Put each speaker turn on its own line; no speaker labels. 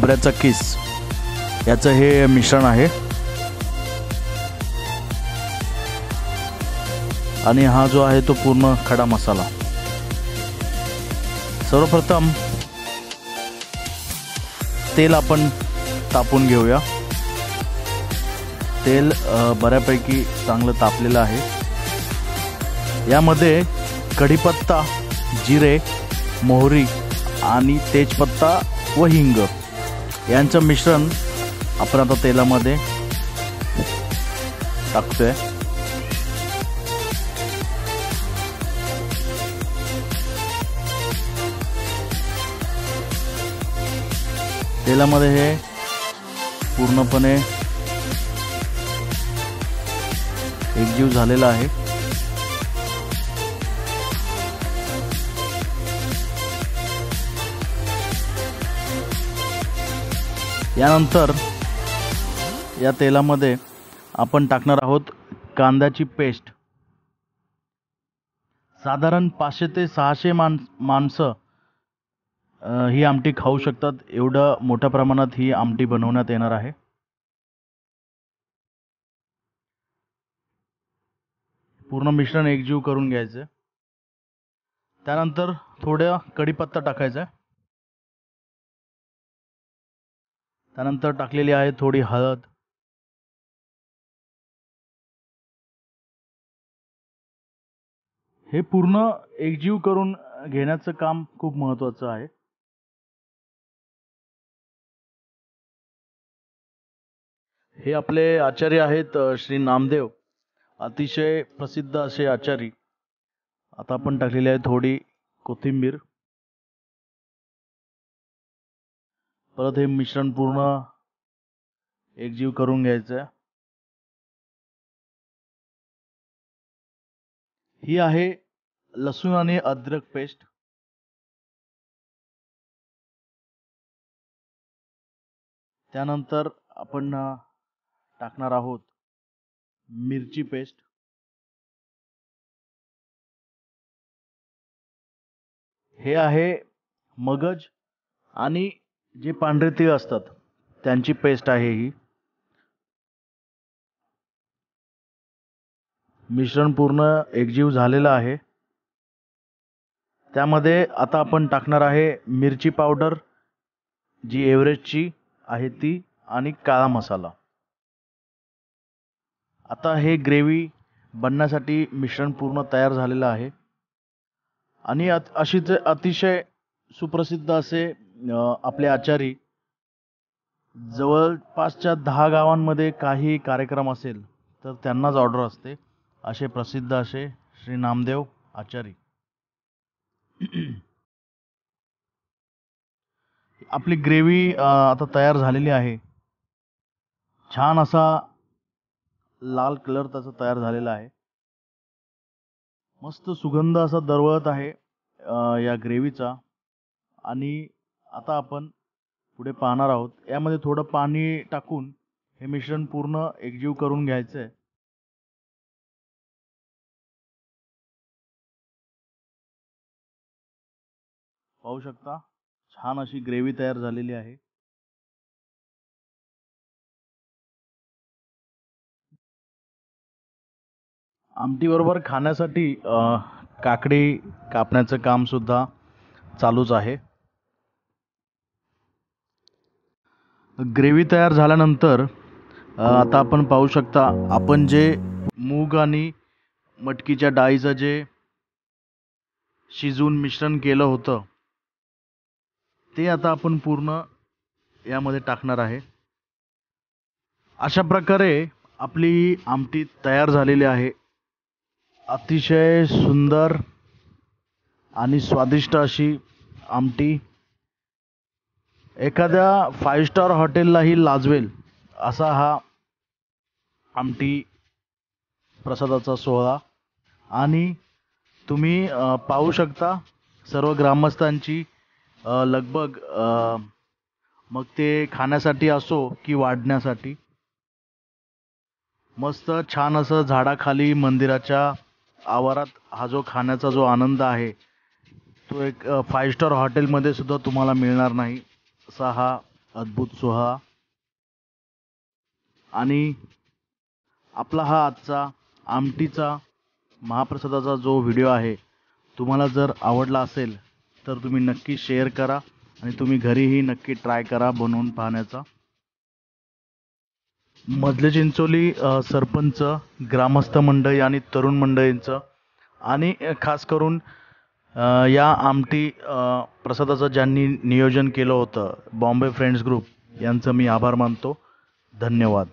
खोबऱ्याचा किस याचं हे मिश्रण आहे। आणि हा जो आहे तो पूर्ण खडा मसाला। सर्वप्रथम तेल आपण तापून घेऊया। तेल बऱ्यापैकी चांगलं तापलेलं आहे। यामध्ये कढीपत्ता, जिरे, मोहरी आणि तेजपत्ता व हिंग यांचं मिश्रण आपण आता तेलामध्ये टाकतोय। तेलामध्ये हे पूर्णपणे एकजीव झालेला आहे। यानंतर या तेलामध्ये आपण टाकणार आहोत कांद्याची पेस्ट। साधारण 500 ते 600 माणसं ही आमटी खाऊ शकतात, एवढं मोठ्या प्रमाणात ही आमटी बनवण्यात येणार आहे। पूर्ण मिश्रण एकजीव करून घ्यायचं। त्यानंतर थोडा कढीपत्ता टाकायचा। त्यानंतर टाकलेली आहे थोडी हळद, हे पूर्ण एकजीव करून घेण्याचं काम खूप महत्त्वाचं आहे। हे आपले आचार्य आहेत श्री नामदेव, अतिशय प्रसिद्ध असे आचार्य। आता आपण टाकलेली आहे थोडी कोथिंबीर। परत हे मिश्रण पूर्ण एकजीव करून घ्यायचं। ही आहे लसूण आणि अद्रक पेस्ट। त्यानंतर आपण टाकणार आहोत मिरची पेस्ट। हे आहे मगज आणि जे पांढरे तीळ असतात त्यांची पेस्ट आहे ही। मिश्रण पूर्ण एकजीव झालेलं आहे। त्यामध्ये आता आपण टाकणार आहे मिरची पावडर, जी एव्हरेस्टची आहे ती, आणि काळा मसाला। आता हे ग्रेव्ही बनण्यासाठी मिश्रण पूर्ण तयार झालेलं आहे। आणि अशीच अतिशय सुप्रसिद्ध असे आपले आचारी, जवळपासच्या 10 गावांमध्ये काही कार्यक्रम असेल तर त्यांनाच ऑर्डर असते, असे प्रसिद्ध असे श्री नामदेव आचारी। आपली ग्रेव्ही आता तयार झालेली आहे। छान असा लाल कलर त्याचा तयार झालेला आहे। मस्त सुगंध असा दरवळत आहे या ग्रेव्हीचा। आणि आता आपण पुढे पाहणार आहोत, यामध्ये थोडं पाणी टाकून हे मिश्रण पूर्ण एकजीव करून घ्यायचं आहे। पाहू शकता छान अशी ग्रेव्ही तयार झालेली आहे। आमटी बरोबर खाण्यासाठी काकडी कापण्याचं काम सुद्धा चालूच आहे। ग्रेव्ही तयार झाल्यानंतर आता आपण पाहू शकता, आपण जे मूग आणि मटकीच्या डाळीचं जे शिजवून मिश्रण केलं होतं ते आता आपण पूर्ण यामध्ये टाकणार आहे। अशा प्रकारे आपली आमटी तयार झालेली आहे। अतिशय सुंदर आणि स्वादिष्ट अशी आमटी, एखाद्या 5 स्टार हॉटेललाही लाजवेल असा हा आमटी प्रसादाचा सोहळा। आणि तुम्ही पाहू शकता सर्व ग्रामस्थांची लगबग, मग ते खाण्यासाठी असो की वाढण्यासाठी। मस्त छान असं झाडाखाली मंदिराच्या आवारात हा जो खाण्याचा जो आनंद आहे तो एक 5 स्टार हॉटेलमध्ये सुद्धा तुम्हाला मिळणार नाही, असा हा अद्भुत सोहळा आणि आपला हा आजचा आमटीचा महाप्रसादाचा जो व्हिडिओ आहे तुम्हाला जर आवडला असेल तर तुम्ही नक्की शेअर करा आणि तुम्ही घरीही नक्की ट्राय करा बनवून पाहण्याचा. मधले चिंचोली सरपंच, ग्रामस्थ मंडळी आणि तरुण मंडळींचं आणि खास करून या आमटी प्रसादाचं ज्यांनी नियोजन केलं होतं बॉम्बे फ्रेंड्स ग्रुप यांचं मी आभार मानतो. धन्यवाद.